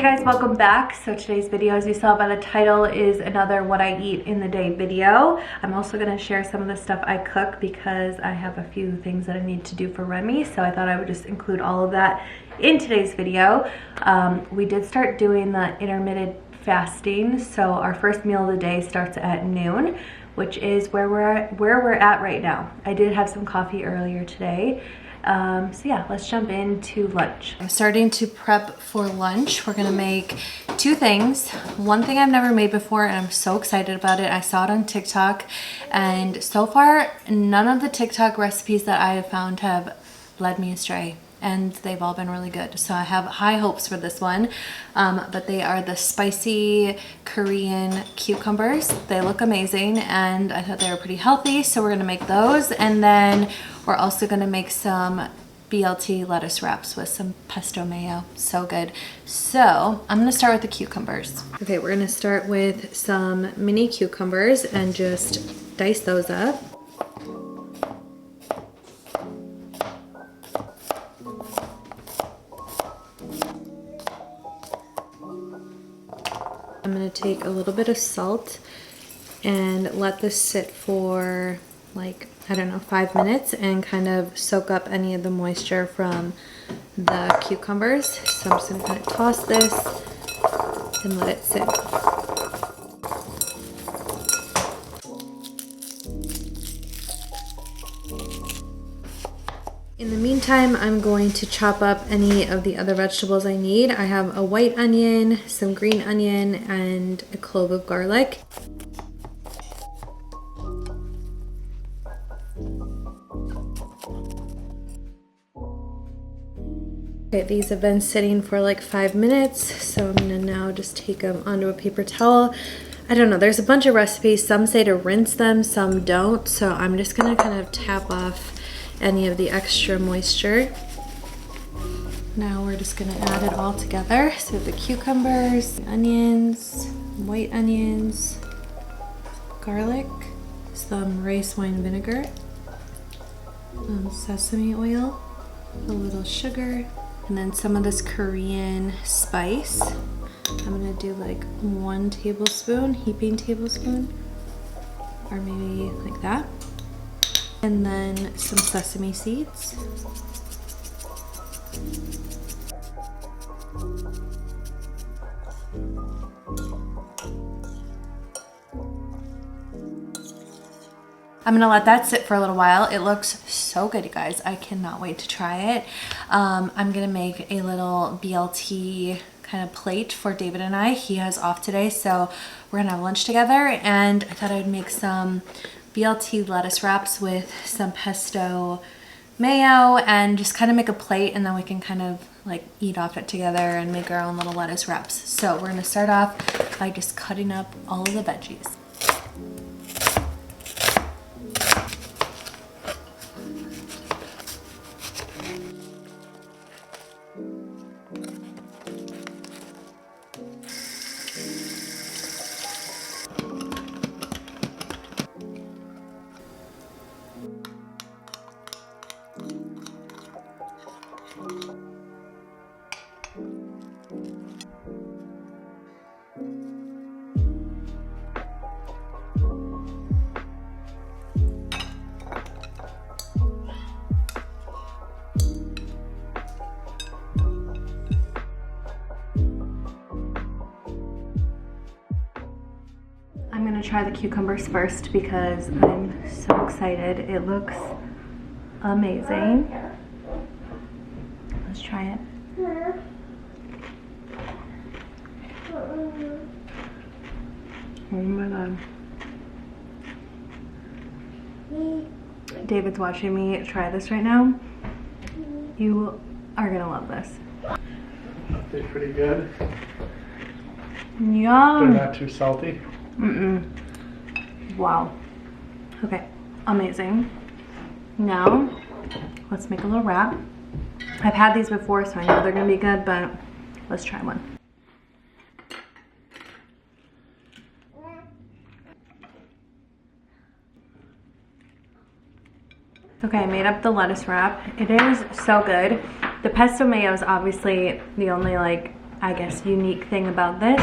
Hey guys, welcome back. So today's video, as you saw by the title, is another what I eat in the day video. I'm also going to share some of the stuff I cook because I have a few things that I need to do for Remy, so I thought I would just include all of that in today's video. We did start doing the intermittent fasting, so our first meal of the day starts at noon, which is where we're at right now. I did have some coffee earlier today. So yeah, let's jump into lunch. I'm starting to prep for lunch. We're gonna make two things. One thing I've never made before and I'm so excited about it. I saw it on TikTok and so far none of the TikTok recipes that I have found have led me astray, and they've all been really good. So I have high hopes for this one. But they are the spicy Korean cucumbers. They look amazing and I thought they were pretty healthy, so we're gonna make those. And then we're also gonna make some BLT lettuce wraps with some pesto mayo. So good. So I'm gonna start with the cucumbers. Okay, we're gonna start with some mini cucumbers and just dice those up. I'm gonna take a little bit of salt and let this sit for like, I don't know, 5 minutes and kind of soak up any of the moisture from the cucumbers. So I'm just gonna kind of toss this and let it sit. In the meantime, I'm going to chop up any of the other vegetables I need. I have a white onion, some green onion, and a clove of garlic. Okay, these have been sitting for like 5 minutes, so I'm gonna now just take them onto a paper towel. I don't know, there's a bunch of recipes. Some say to rinse them, some don't, so I'm just gonna kind of tap off any of the extra moisture. Now we're just gonna add it all together. So we have the cucumbers, onions, white onions, garlic, some rice wine vinegar, sesame oil, a little sugar, and then some of this Korean spice. I'm gonna do like 1 tablespoon, heaping tablespoon, or maybe like that. And then some sesame seeds. I'm gonna let that sit for a little while. It looks so good, you guys. I cannot wait to try it. I'm gonna make a little BLT kind of plate for David and I. He has off today, so we're gonna have lunch together, and I thought I'd make some BLT lettuce wraps with some pesto mayo and just kind of make a plate, and then we can kind of like eat off it together and make our own little lettuce wraps. So we're gonna start off by just cutting up all of the veggies. I'm gonna try the cucumbers first because I'm so excited. It looks amazing. Let's try it. Oh my god. David's watching me try this right now. You are gonna love this. They're pretty good. Yum. They're not too salty. Wow. Okay, amazing. Now, let's make a little wrap. I've had these before, so I know they're gonna be good, but let's try one. Okay, I made up the lettuce wrap. It is so good. The pesto mayo is obviously the only like I guess, unique thing about this.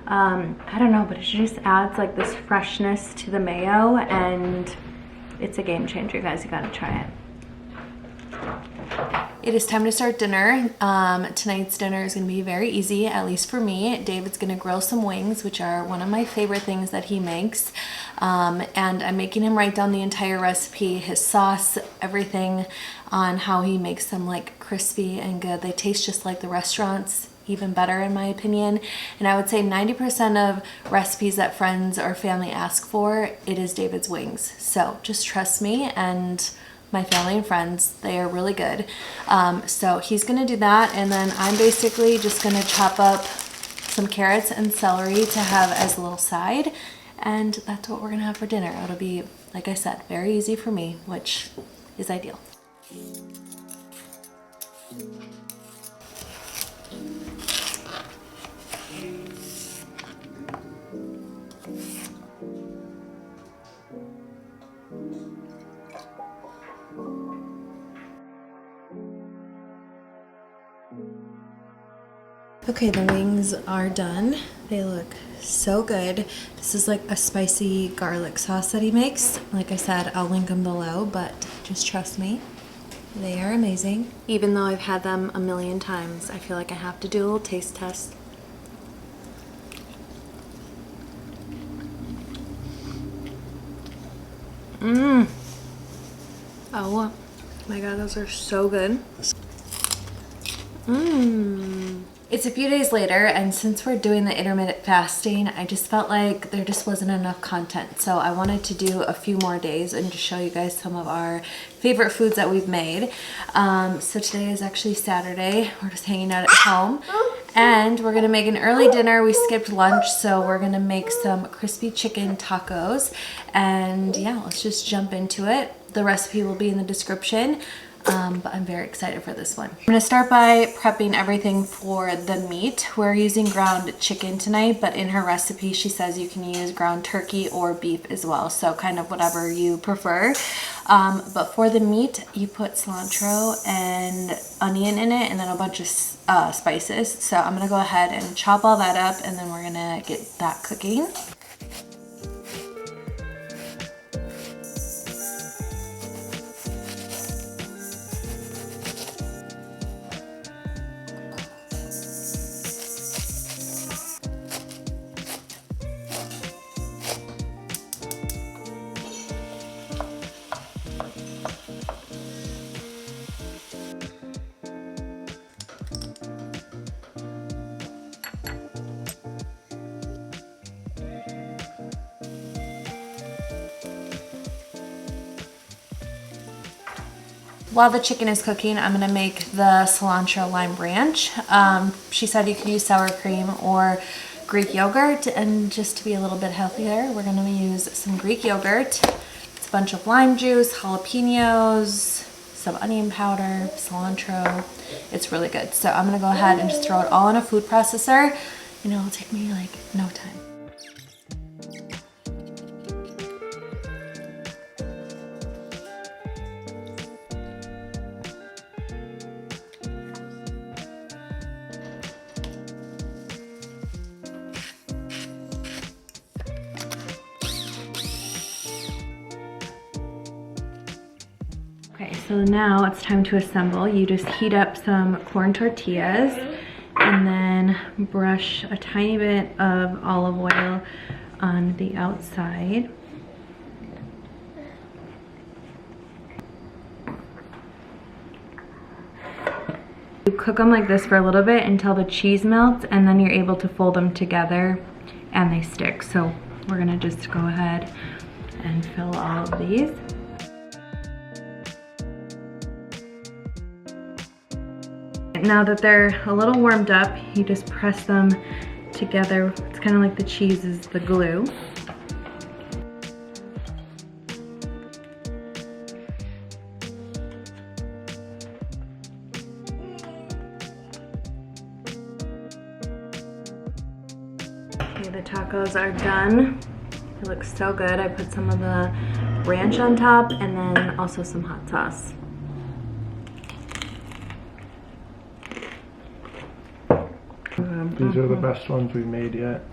I don't know, but it just adds like this freshness to the mayo, and it's a game changer, guys. You gotta try it. It is time to start dinner. Tonight's dinner is gonna be very easy, at least for me. David's gonna grill some wings, which are one of my favorite things that he makes. And I'm making him write down the entire recipe, his sauce, everything on how he makes them like crispy and good. They taste just like the restaurants, even better in my opinion. And I would say 90% of recipes that friends or family ask for, it is David's wings. So just trust me and my family and friends, they are really good. So he's gonna do that, and then I'm basically just gonna chop up some carrots and celery to have as a little side, and that's what we're gonna have for dinner. It'll be, like I said, very easy for me, which is ideal. Okay, the wings are done. They look so good. This is like a spicy garlic sauce that he makes. Like I said, I'll link them below, but just trust me. They are amazing. Even though I've had them a million times, I feel like I have to do a little taste test. Oh my god, those are so good. It's a few days later, and since we're doing the intermittent fasting, I just felt like there just wasn't enough content. So I wanted to do a few more days and just show you guys some of our favorite foods that we've made. So today is actually Saturday. We're just hanging out at home. And we're gonna make an early dinner. We skipped lunch, so we're gonna make some crispy chicken tacos. And yeah, let's just jump into it. The recipe will be in the description. But I'm very excited for this one. I'm gonna start by prepping everything for the meat. We're using ground chicken tonight, but in her recipe she says you can use ground turkey or beef as well, so kind of whatever you prefer. But for the meat, you put cilantro and onion in it, and then a bunch of spices. So I'm gonna go ahead and chop all that up, and then we're gonna get that cooking. While the chicken is cooking, I'm gonna make the cilantro lime ranch. She said you could use sour cream or Greek yogurt, and just to be a little bit healthier, we're gonna use some Greek yogurt. It's a bunch of lime juice, jalapenos, some onion powder, cilantro. It's really good. So I'm gonna go ahead and just throw it all in a food processor. You know, it'll take me like no time. Okay, so now it's time to assemble. You just heat up some corn tortillas and then brush a tiny bit of olive oil on the outside. You cook them like this for a little bit until the cheese melts, and then you're able to fold them together and they stick. So we're gonna just go ahead and fill all of these. Now that they're a little warmed up, you just press them together. It's kind of like the cheese is the glue. Okay, the tacos are done. It looks so good. I put some of the ranch on top and then also some hot sauce. These are the best ones we've made yet.